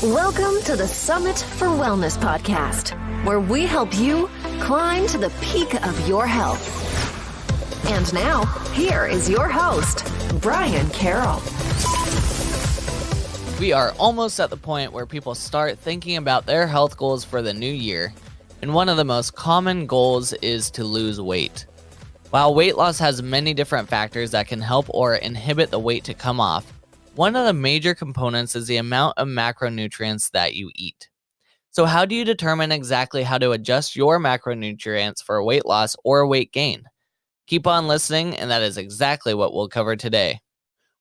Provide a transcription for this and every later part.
Welcome to the Summit for Wellness podcast, where we help you climb to the peak of your health. And now, here is your host, Brian Carroll. We are almost at the point where people start thinking about their health goals for the new year, and one of the most common goals is to lose weight. While weight loss has many different factors that can help or inhibit the weight to come off, one of the major components is the amount of macronutrients that you eat. So how do you determine exactly how to adjust your macronutrients for weight loss or weight gain? Keep on listening, and that is exactly what we'll cover today.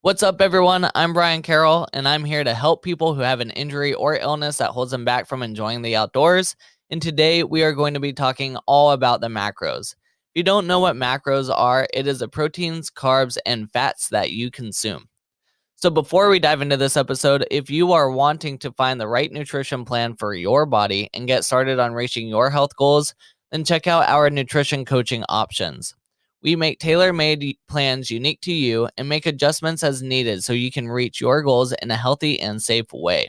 What's up, everyone? I'm Brian Carroll, and I'm here to help people who have an injury or illness that holds them back from enjoying the outdoors. And today we are going to be talking all about the macros. If you don't know what macros are, it is the proteins, carbs, and fats that you consume. So before we dive into this episode, if you are wanting to find the right nutrition plan for your body and get started on reaching your health goals, then check out our nutrition coaching options. We make tailor-made plans unique to you and make adjustments as needed so you can reach your goals in a healthy and safe way.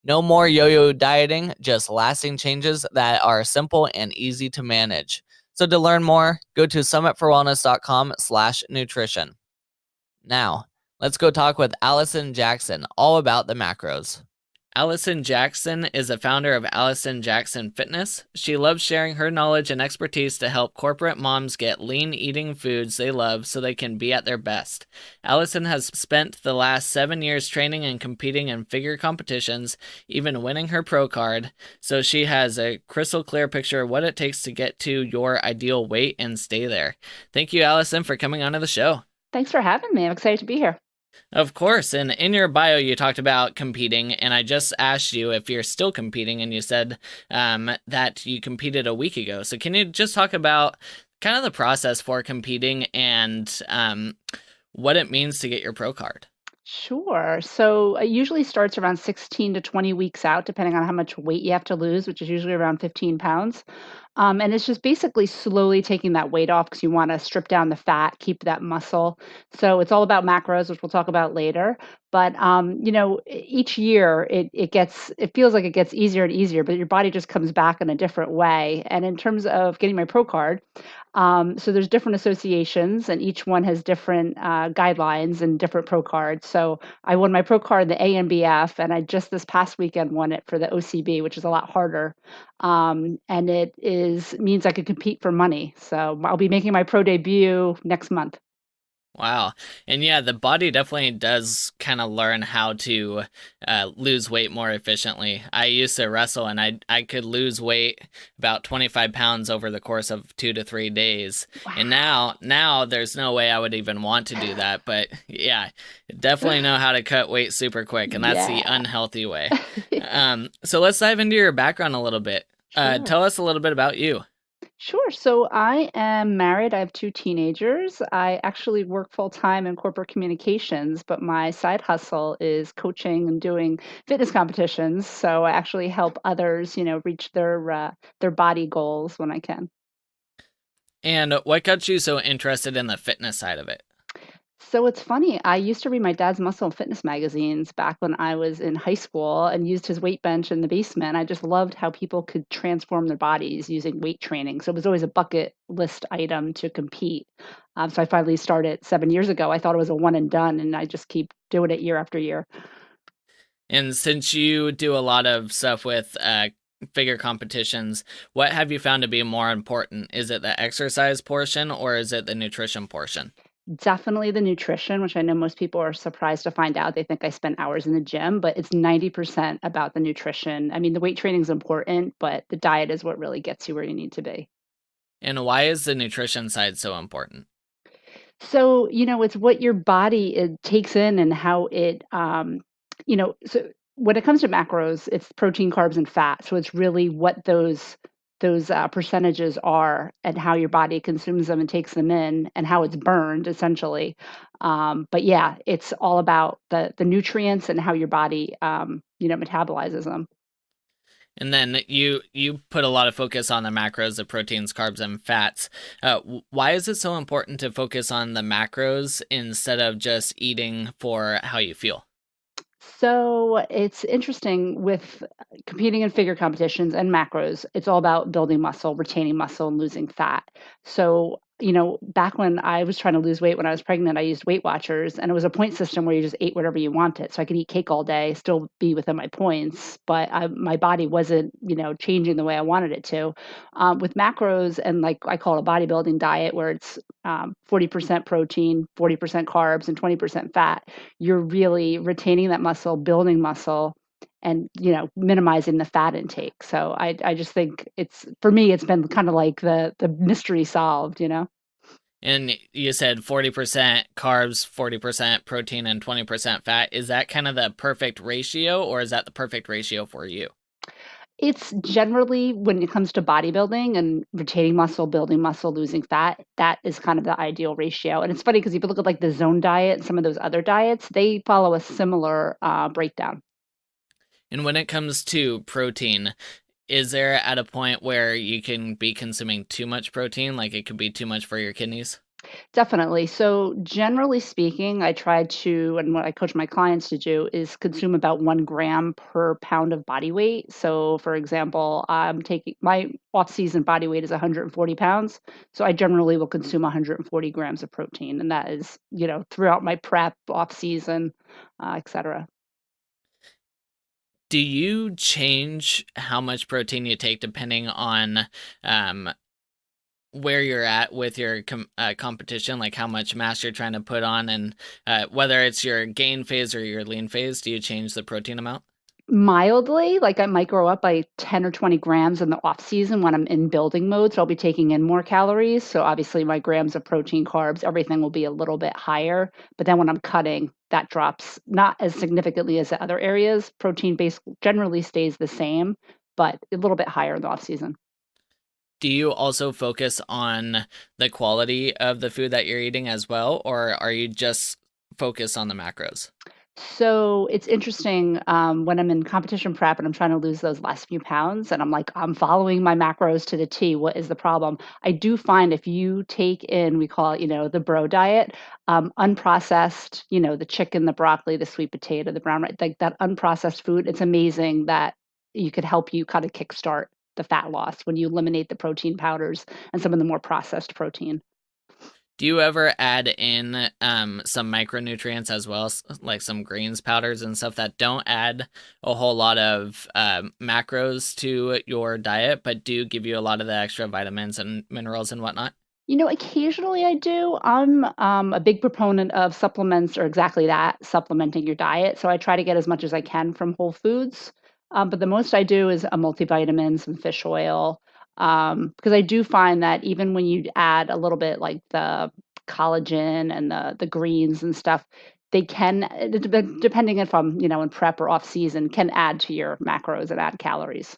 No more yo-yo dieting, just lasting changes that are simple and easy to manage. So to learn more, go to summitforwellness.com/nutrition. Now, let's go talk with Allison Jackson all about the macros. Allison Jackson is the founder of Allison Jackson Fitness. She loves sharing her knowledge and expertise to help corporate moms get lean eating foods they love so they can be at their best. Allison has spent the last 7 years training and competing in figure competitions, even winning her pro card, so she has a crystal clear picture of what it takes to get to your ideal weight and stay there. Thank you, Allison, for coming onto the show. Thanks for having me. I'm excited to be here. Of course, and in your bio you talked about competing, and I just asked you if you're still competing, and you said that you competed a week ago. So can you just talk about kind of the process for competing and what it means to get your pro card? Sure. So it usually starts around 16 to 20 weeks out, depending on how much weight you have to lose, which is usually around 15 pounds. And it's just basically slowly taking that weight off because you want to strip down the fat, keep that muscle. So it's all about macros, which we'll talk about later. But each year it feels like it gets easier and easier, but your body just comes back in a different way. And in terms of getting my pro card, so there's different associations, and each one has different guidelines and different pro cards. So I won my pro card, the ANBF, and I just this past weekend won it for the OCB, which is a lot harder. And it means I could compete for money. So I'll be making my pro debut next month. Wow. And yeah, the body definitely does kind of learn how to lose weight more efficiently. I used to wrestle, and I could lose weight about 25 pounds over the course of 2 to 3 days. Wow. And now there's no way I would even want to do that. But yeah, definitely know how to cut weight super quick, and that's the unhealthy way. So let's dive into your background a little bit. Sure. Tell us a little bit about you. Sure. So I am married. I have 2 teenagers. I actually work full time in corporate communications, but my side hustle is coaching and doing fitness competitions. So I actually help others, reach their body goals when I can. And what got you so interested in the fitness side of it? So it's funny. I used to read my dad's muscle and fitness magazines back when I was in high school and used his weight bench in the basement. I just loved how people could transform their bodies using weight training. So it was always a bucket list item to compete. So I finally started 7 years ago. I thought it was a one and done, and I just keep doing it year after year. And since you do a lot of stuff with figure competitions, what have you found to be more important? Is it the exercise portion or is it the nutrition portion? Definitely the nutrition, which I know most people are surprised to find out. They think I spend hours in the gym, but it's 90% about the nutrition. I mean, the weight training is important, but the diet is what really gets you where you need to be. And why is the nutrition side so important? So, it's what your body takes in and how so when it comes to macros, it's protein, carbs, and fat. So it's really what those percentages are and how your body consumes them and takes them in and how it's burned essentially. But yeah, it's all about the nutrients and how your body, metabolizes them. And then you put a lot of focus on the macros, the proteins, carbs, and fats. Why is it so important to focus on the macros instead of just eating for how you feel? So it's interesting with competing in figure competitions and macros, it's all about building muscle, retaining muscle, and losing fat. So, back when I was trying to lose weight when I was pregnant, I used Weight Watchers, and it was a point system where you just ate whatever you wanted. So I could eat cake all day, still be within my points, but my body wasn't, changing the way I wanted it to. With macros and like I call it a bodybuilding diet, where it's 40% protein, 40% carbs, and 20% fat, you're really retaining that muscle, building muscle, and minimizing the fat intake. So I just think it's for me it's been kind of like the mystery solved. And you said 40% carbs, 40% protein, and 20% fat. Is that kind of the perfect ratio, or is that the perfect ratio for you? It's generally when it comes to bodybuilding and retaining muscle, building muscle, losing fat, that is kind of the ideal ratio. And it's funny because if you look at like the zone diet and some of those other diets, they follow a similar breakdown. And when it comes to protein, is there at a point where you can be consuming too much protein, like it could be too much for your kidneys? Definitely. So, generally speaking, I try to, and what I coach my clients to do is consume about 1 gram per pound of body weight. So, for example, I'm taking my off season body weight is 140 pounds. So, I generally will consume 140 grams of protein. And that is, throughout my prep, off season, et cetera. Do you change how much protein you take depending on um, where you're at with your competition, like how much mass you're trying to put on, and whether it's your gain phase or your lean phase? Do you change the protein amount? Mildly, like, I might grow up by 10 or 20 grams in the off season when I'm in building mode, so I'll be taking in more calories, so obviously my grams of protein, carbs, everything will be a little bit higher, but then when I'm cutting, that drops not as significantly as the other areas. Protein base generally stays the same, but a little bit higher in the off season. Do you also focus on the quality of the food that you're eating as well, or are you just focused on the macros? So it's interesting when I'm in competition prep and I'm trying to lose those last few pounds, and I'm like, I'm following my macros to the T. What is the problem? I do find if you take in, we call it, the bro diet, unprocessed, the chicken, the broccoli, the sweet potato, the brown rice, like that unprocessed food, it's amazing that you could help you kind of kickstart the fat loss when you eliminate the protein powders and some of the more processed protein. Do you ever add in some micronutrients as well, like some greens powders and stuff that don't add a whole lot of macros to your diet, but do give you a lot of the extra vitamins and minerals and whatnot? Occasionally I do. I'm a big proponent of supplements or exactly that, supplementing your diet. So I try to get as much as I can from whole foods. But the most I do is a multivitamin, some fish oil, because I do find that even when you add a little bit like the collagen and the greens and stuff, they can, depending if I'm, in prep or off season, can add to your macros and add calories.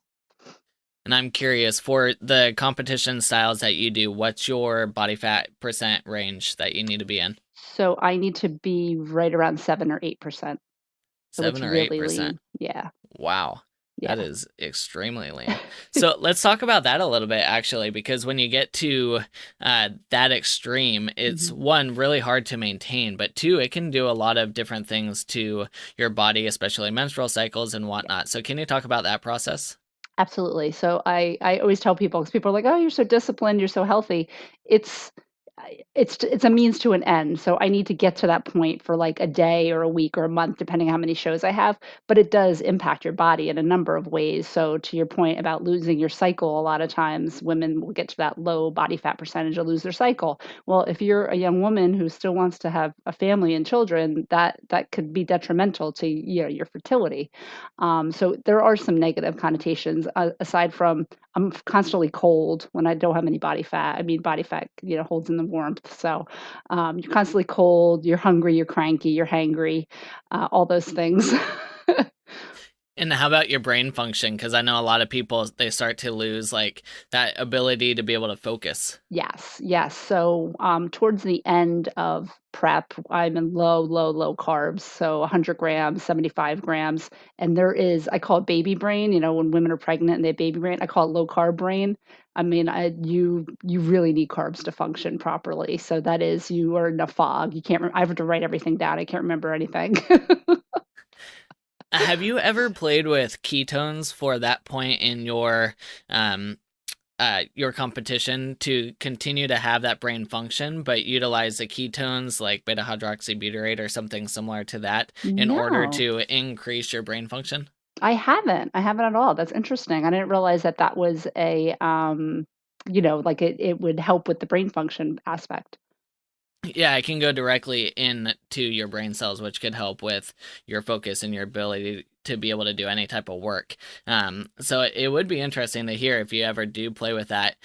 And I'm curious, for the competition styles that you do, what's your body fat percent range that you need to be in? So I need to be right around 7 or 8%. So it's 7 or really 8%. lean. Yeah, Wow. That yeah. is extremely lean. So let's talk about that a little bit, actually, because when you get to that extreme, it's Mhm. one, really hard to maintain, but two, it can do a lot of different things to your body, especially menstrual cycles and whatnot. So can you talk about that process? Absolutely. So I always tell people because people are like, "Oh, you're so disciplined, you're so healthy." It's it's a means to an end. So I need to get to that point for like a day or a week or a month, depending how many shows I have. But it does impact your body in a number of ways. So to your point about losing your cycle, a lot of times women will get to that low body fat percentage or lose their cycle. Well, if you're a young woman who still wants to have a family and children, that could be detrimental to your fertility. So there are some negative connotations aside from I'm constantly cold when I don't have any body fat. I mean, body fat, holds in the warmth. So you're constantly cold, you're hungry, you're cranky, you're hangry, all those things. And how about your brain function? Because I know a lot of people, they start to lose like that ability to be able to focus. Yes, yes. So towards the end of prep, I'm in low, low, low carbs. So 100 grams, 75 grams. And there is, I call it baby brain. When women are pregnant and they have baby brain, I call it low carb brain. I mean, you really need carbs to function properly. So that is, you are in a fog. You can't, I have to write everything down. I can't remember anything. Have you ever played with ketones for that point in um your competition to continue to have that brain function, but utilize the ketones like beta hydroxybutyrate or something similar to that in order No, to increase your brain function? I haven't. I haven't at all. That's interesting. I didn't realize that that was like it would help with the brain function aspect. Yeah, it can go directly into your brain cells, which could help with your focus and your ability to be able to do any type of work. So it would be interesting to hear if you ever do play with that.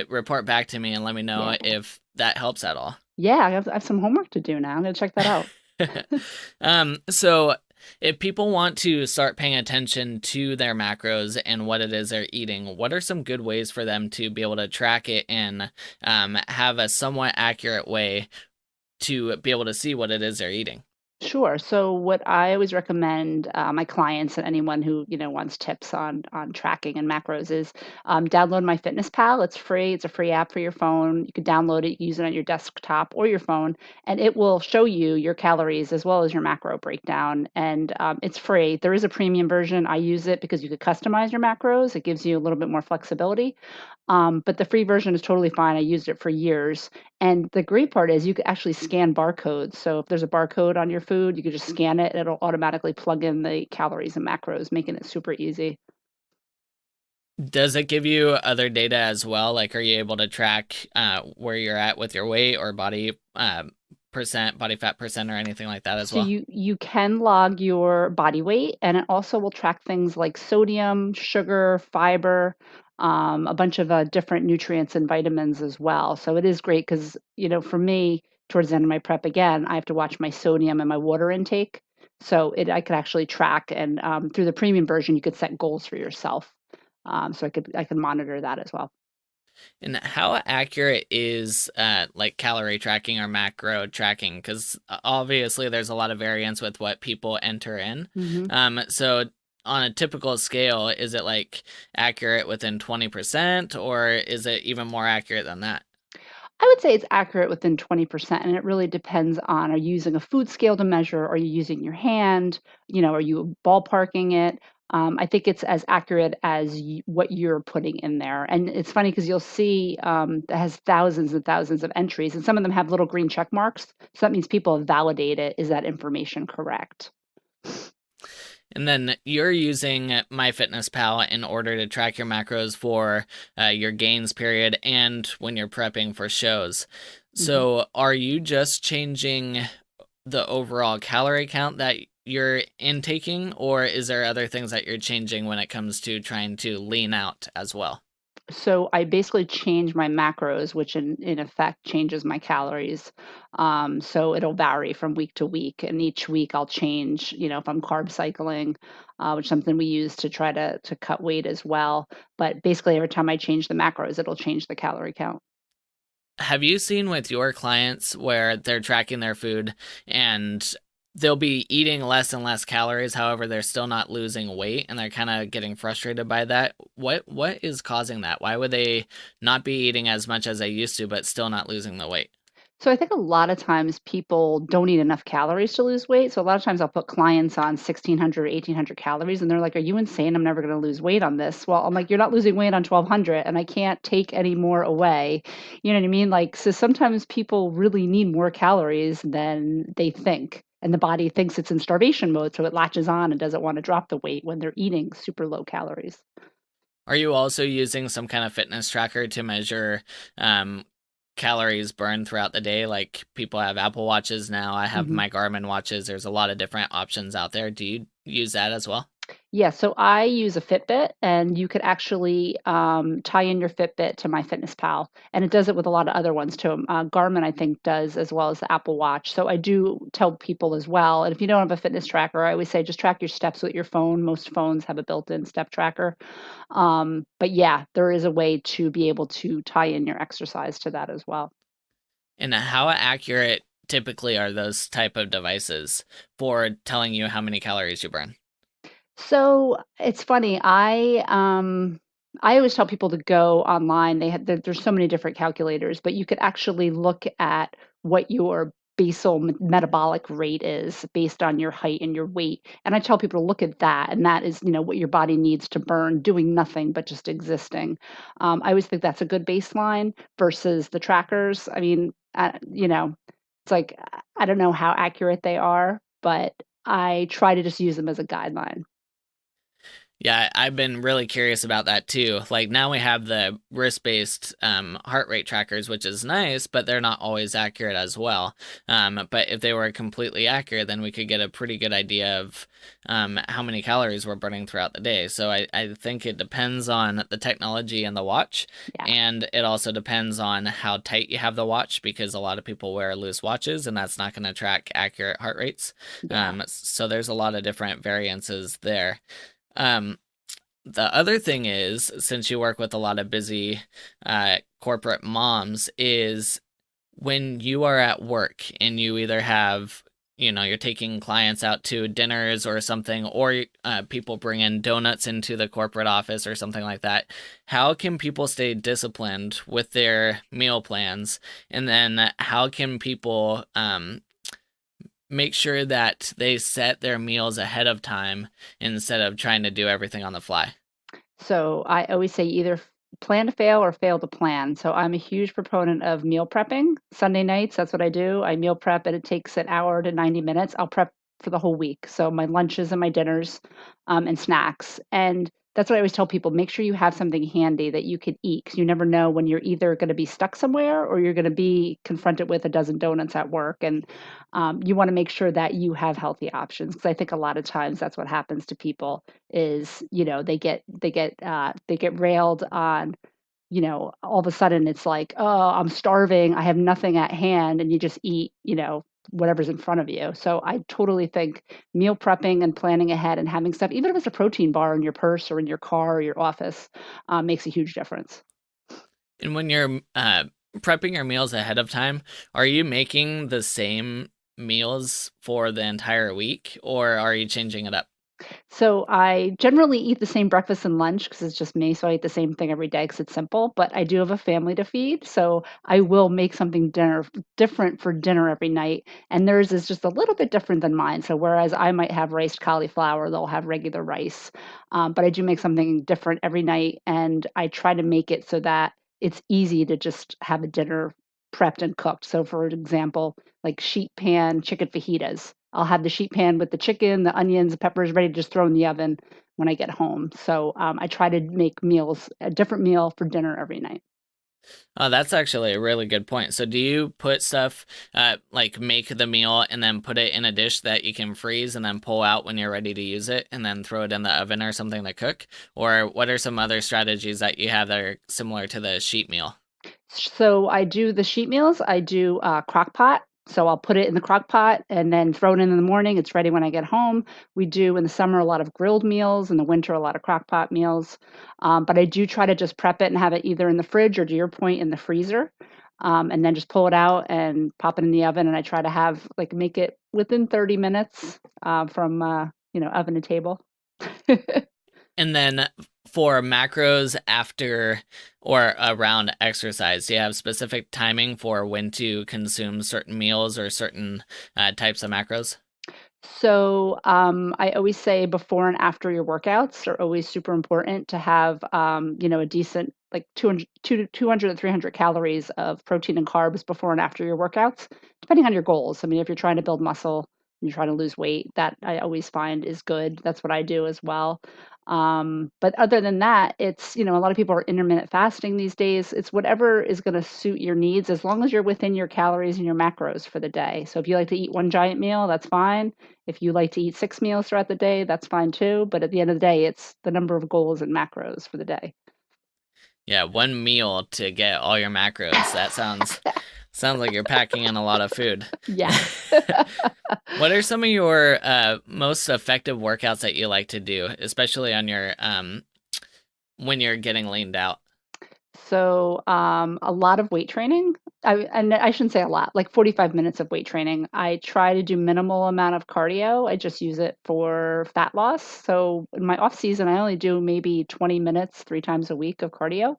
Report back to me and let me know Yeah. if that helps at all. Yeah, I have some homework to do now. I'm gonna check that out. So if people want to start paying attention to their macros and what it is they're eating, what are some good ways for them to be able to track it and have a somewhat accurate way to be able to see what it is they're eating? Sure. So what I always recommend my clients and anyone who wants tips on tracking and macros is download my Fitness Pal. It's free. It's a free app for your phone. You can download it, use it on your desktop or your phone, and it will show you your calories as well as your macro breakdown. And it's free. There is a premium version. I use it because you could customize your macros. It gives you a little bit more flexibility. But the free version is totally fine. I used it for years. And the great part is you can actually scan barcodes. So if there's a barcode on your food, you can just scan it and it'll automatically plug in the calories and macros, making it super easy. Does it give you other data as well? Like, are you able to track where you're at with your weight or body percent, body fat percent, or anything like that as So well? you can log your body weight, and it also will track things like sodium, sugar, fiber, a bunch of different nutrients and vitamins as well. So it is great because for me, towards the end of my prep, again, I have to watch my sodium and my water intake. So I could actually track, and through the premium version, you could set goals for yourself. So I could monitor that as well. And how accurate is like calorie tracking or macro tracking? Because obviously there's a lot of variance with what people enter in. hmm So on a typical scale, is it like accurate within 20% or is it even more accurate than that? I would say it's accurate within 20%, and it really depends on, are you using a food scale to measure? Are you using your hand? Are you ballparking it? I think it's as accurate as what you're putting in there. And it's funny because you'll see that has thousands and thousands of entries, and some of them have little green check marks. So that means people have validated, is that information correct? And then you're using MyFitnessPal in order to track your macros for your gains period and when you're prepping for shows. Mhm. So are you just changing the overall calorie count that you're intaking, or is there other things that you're changing when it comes to trying to lean out as well? So I basically change my macros, which in effect changes my calories. So it'll vary from week to week, and each week I'll change. If I'm carb cycling, which is something we use to try to cut weight as well. But basically, every time I change the macros, it'll change the calorie count. Have you seen with your clients where they're tracking their food and they'll be eating less and less calories, however, they're still not losing weight and they're kind of getting frustrated by that? What is causing that? Why would they not be eating as much as they used to, but still not losing the weight? So I think a lot of times people don't eat enough calories to lose weight. So a lot of times I'll put clients on 1,600 or 1,800 calories and they're like, "Are you insane? I'm never going to lose weight on this." Well, I'm like, "You're not losing weight on 1,200 and I can't take any more away." You know what I mean? Like, so sometimes people really need more calories than they think. And the body thinks it's in starvation mode, so it latches on and doesn't want to drop the weight when they're eating super low calories. Are you also using some kind of fitness tracker to measure um, calories burned throughout the day? Like people have Apple Watches now. I have Mhm. my Garmin watches. There's a lot of different options out there. Do you use that as well? Yeah, so I use a Fitbit, and you could actually tie in your Fitbit to MyFitnessPal, and it does it with a lot of other ones too. Garmin, I think, does as well as the Apple Watch. So I do tell people as well. And if you don't have a fitness tracker, I always say just track your steps with your phone. Most phones have a built-in step tracker. But yeah, there is a way to be able to tie in your exercise to that as well. And how accurate typically are those type of devices for telling you how many calories you burn? So it's funny. I always tell people to go online. There's so many different calculators, but you could actually look at what your basal metabolic rate is based on your height and your weight. And I tell people to look at that, and that is, what your body needs to burn, doing nothing but just existing. I always think that's a good baseline versus the trackers. I mean, it's like I don't know how accurate they are, but I try to just use them as a guideline. Yeah, I've been really curious about that too. Like now we have the wrist-based heart rate trackers, which is nice, but they're not always accurate as well. But if they were completely accurate, then we could get a pretty good idea of how many calories we're burning throughout the day. So I think it depends on the technology and the watch, Yeah, and it also depends on how tight you have the watch because a lot of people wear loose watches, and that's not going to track accurate heart rates. yeah. So there's a lot of different variances there. Um, the other thing is, since you work with a lot of busy corporate moms, is when you are at work and you either have, you're taking clients out to dinners or something, or people bring in donuts into the corporate office or something like that. How can people stay disciplined with their meal plans? And then how can people make sure that they set their meals ahead of time instead of trying to do everything on the fly? So I always say either plan to fail or fail to plan. So I'm a huge proponent of meal prepping. Sunday nights, that's what I do. I meal prep and it takes an hour to 90 minutes. I'll prep for the whole week. So my lunches and my dinners and snacks. And that's what I always tell people, make sure you have something handy that you can eat because you never know when you're either going to be stuck somewhere or you're going to be confronted with a dozen donuts at work. And you want to make sure that you have healthy options because I think a lot of times that's what happens to people is they get railed on, all of a sudden it's like, oh, I'm starving, I have nothing at hand, and you just eat, whatever's in front of you. So I totally think meal prepping and planning ahead and having stuff, even if it's a protein bar in your purse or in your car or your office, makes a huge difference. And when you're prepping your meals ahead of time, are you making the same meals for the entire week or are you changing it up? So I generally eat the same breakfast and lunch because it's just me. So I eat the same thing every day because it's simple. But I do have a family to feed, so I will make something different for dinner every night. And theirs is just a little bit different than mine. So whereas I might have riced cauliflower, they'll have regular rice. But I do make something different every night, and I try to make it so that it's easy to just have a dinner prepped and cooked. So for example, like sheet pan chicken fajitas. I'll have the sheet pan with the chicken, the onions, the peppers ready to just throw in the oven when I get home. So I try to make meals, a different meal for dinner every night. Oh, that's actually a really good point. So do you put stuff, like make the meal and then put it in a dish that you can freeze and then pull out when you're ready to use it and then throw it in the oven or something to cook? Or what are some other strategies that you have that are similar to the sheet meal? So I do the sheet meals. I do crock pot. So I'll put it in the crock pot and then throw it in the morning. It's ready when I get home. We do in the summer a lot of grilled meals, in the winter a lot of crock pot meals. But I do try to just prep it and have it either in the fridge or, to your point, in the freezer. And then just pull it out and pop it in the oven. And I try to have like make it within 30 minutes from oven to table. And then for macros after or around exercise, do you have specific timing for when to consume certain meals or certain types of macros? So I always say before and after your workouts are always super important to have, a decent like 200 to 300 calories of protein and carbs before and after your workouts, depending on your goals. I mean, if you're trying to build muscle and you're trying to lose weight, that I always find is good. That's what I do as well. But other than that, it's, a lot of people are intermittent fasting these days. It's whatever is going to suit your needs as long as you're within your calories and your macros for the day. So if you like to eat one giant meal, that's fine. If you like to eat 6 meals throughout the day, that's fine too. But at the end of the day, it's the number of goals and macros for the day. Yeah, one meal to get all your macros. That sounds like you're packing in a lot of food. Yes. What are some of your most effective workouts that you like to do, especially on your when you're getting leaned out? So, a lot of weight training. And I shouldn't say a lot, like 45 minutes of weight training. I try to do minimal amount of cardio. I just use it for fat loss. So in my off season, I only do maybe 20 minutes 3 times a week of cardio,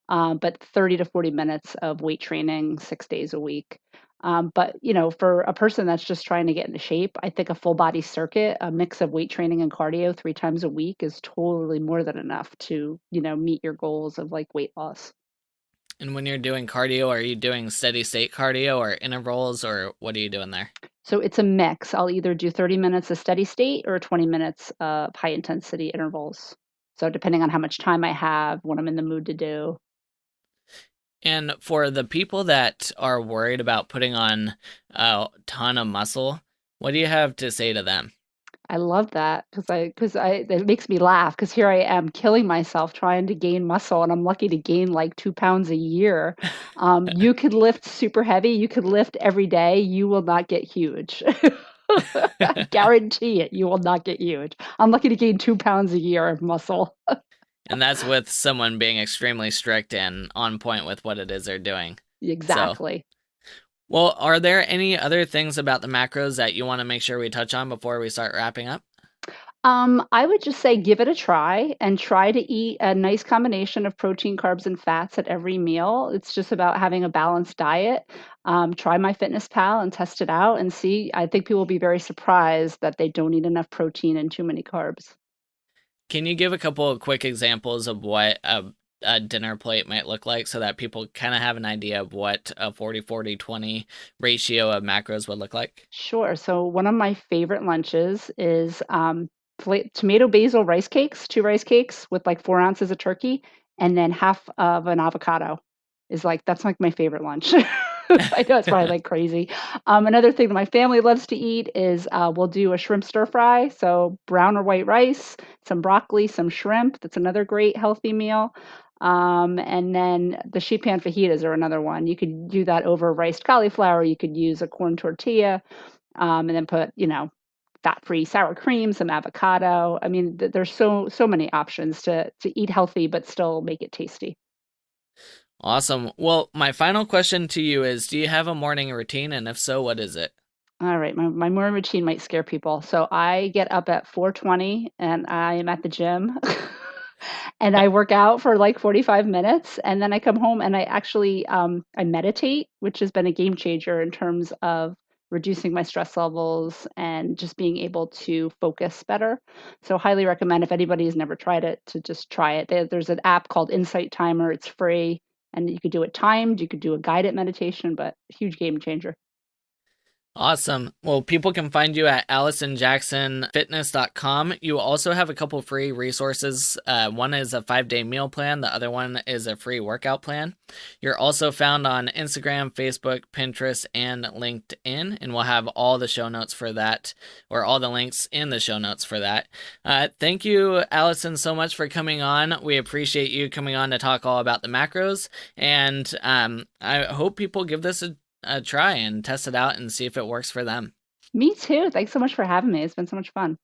but 30 to 40 minutes of weight training 6 days a week. But for a person that's just trying to get into shape, I think a full body circuit, a mix of weight training and cardio 3 times a week is totally more than enough to, meet your goals of like weight loss. And when you're doing cardio, are you doing steady state cardio or intervals, or what are you doing there? So it's a mix. I'll either do 30 minutes of steady state or 20 minutes of high intensity intervals. So depending on how much time I have, what I'm in the mood to do. And for the people that are worried about putting on a ton of muscle, what do you have to say to them? I love that because it makes me laugh because here I am killing myself trying to gain muscle and I'm lucky to gain like 2 pounds a year. You could lift super heavy, you could lift every day, you will not get huge. I guarantee it, you will not get huge. I'm lucky to gain 2 pounds a year of muscle. And that's with someone being extremely strict and on point with what it is they're doing. So, Exactly. well, are there any other things about the macros that you want to make sure we touch on before we start wrapping up? I would just say give it a try and try to eat a nice combination of protein, carbs, and fats at every meal. It's just about having a balanced diet. Try MyFitnessPal and test it out and see. I think people will be very surprised that they don't eat enough protein and too many carbs. Can you give a couple of quick examples of what a dinner plate might look like so that people kind of have an idea of what a 40-40-20 ratio of macros would look like? Sure. So one of my favorite lunches is tomato basil rice cakes, 2 rice cakes with like 4 ounces of turkey, and then half of an avocado. That's like my favorite lunch. I know it's probably like crazy. Another thing that my family loves to eat is we'll do a shrimp stir fry. So brown or white rice, some broccoli, some shrimp. That's another great healthy meal. And then the sheet pan fajitas are another one. You could do that over riced cauliflower. You could use a corn tortilla, and then put, fat-free sour cream, some avocado. I mean, there's so many options to eat healthy but still make it tasty. Awesome. Well, my final question to you is, do you have a morning routine? And if so, what is it? All right, my morning routine might scare people. So I get up at 4:20 and I am at the gym. And I work out for like 45 minutes and then I come home and I actually I meditate, which has been a game changer in terms of reducing my stress levels and just being able to focus better. So highly recommend if anybody has never tried it to just try it. There's an app called Insight Timer. It's free and you could do it timed, you could do a guided meditation, but huge game changer. Awesome. Well, people can find you at AllisonJacksonFitness.com. You also have a couple free resources. One is a 5-day meal plan. The other one is a free workout plan. You're also found on Instagram, Facebook, Pinterest, and LinkedIn. And we'll have all the show notes for that, or all the links in the show notes for that. Thank you, Allison, so much for coming on. We appreciate you coming on to talk all about the macros. And I hope people give this a try and test it out and see if it works for them. Me too. Thanks so much for having me. It's been so much fun.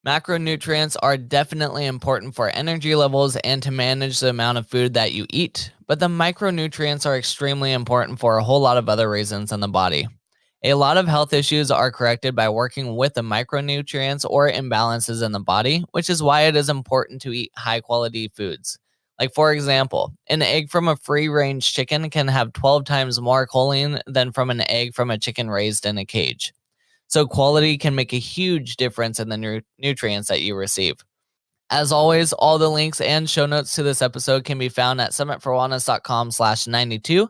Macronutrients are definitely important for energy levels and to manage the amount of food that you eat, but the micronutrients are extremely important for a whole lot of other reasons in the body. A lot of health issues are corrected by working with the micronutrients or imbalances in the body, which is why it is important to eat high quality foods. Like, for example, an egg from a free-range chicken can have 12 times more choline than from an egg from a chicken raised in a cage. So quality can make a huge difference in the nutrients that you receive. As always, all the links and show notes to this episode can be found at summitforwellness.com/92.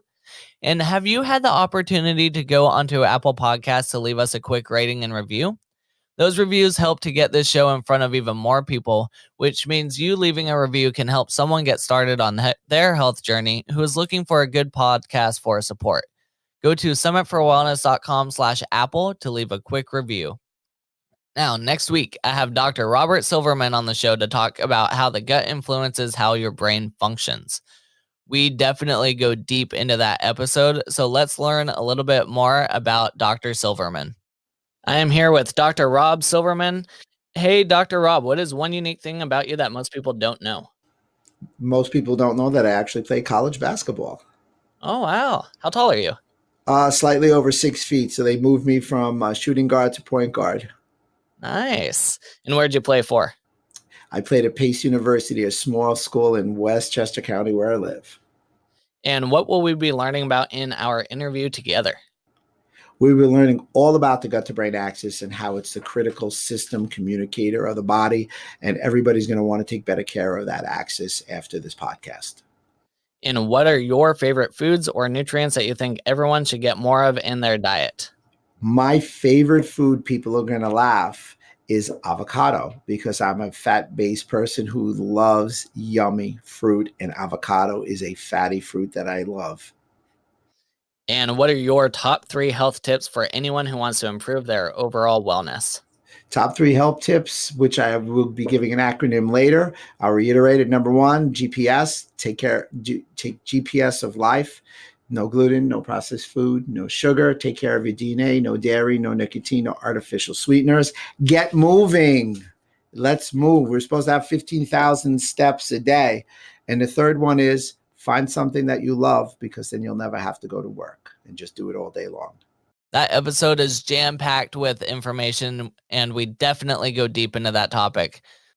And have you had the opportunity to go onto Apple Podcasts to leave us a quick rating and review? Those reviews help to get this show in front of even more people, which means you leaving a review can help someone get started on their health journey who is looking for a good podcast for support. Go to summitforwellness.com/Apple to leave a quick review. Now, next week, I have Dr. Robert Silverman on the show to talk about how the gut influences how your brain functions. We definitely go deep into that episode, so let's learn a little bit more about Dr. Silverman. I am here with Dr. Rob Silverman. Hey, Dr. Rob, what is one unique thing about you that most people don't know? Most people don't know that I actually play college basketball. Oh, wow. How tall are you? Slightly over 6 feet. So they moved me from shooting guard to point guard. Nice. And where'd you play for? I played at Pace University, a small school in Westchester County where I live. And what will we be learning about in our interview together? We'll be learning all about the gut-to-brain axis and how it's the critical system communicator of the body, and everybody's going to want to take better care of that axis after this podcast. And what are your favorite foods or nutrients that you think everyone should get more of in their diet? My favorite food, people are going to laugh, is avocado, because I'm a fat-based person who loves yummy fruit, and avocado is a fatty fruit that I love. And what are your top 3 health tips for anyone who wants to improve their overall wellness? Top 3 health tips, which I will be giving an acronym later. I'll reiterate it. Number 1, GPS. Take GPS of life. No gluten, no processed food, no sugar. Take care of your DNA. No dairy, no nicotine, no artificial sweeteners. Get moving. Let's move. We're supposed to have 15,000 steps a day. And the third one is find something that you love, because then you'll never have to go to work and just do it all day long. That episode is jam-packed with information, and we definitely go deep into that topic.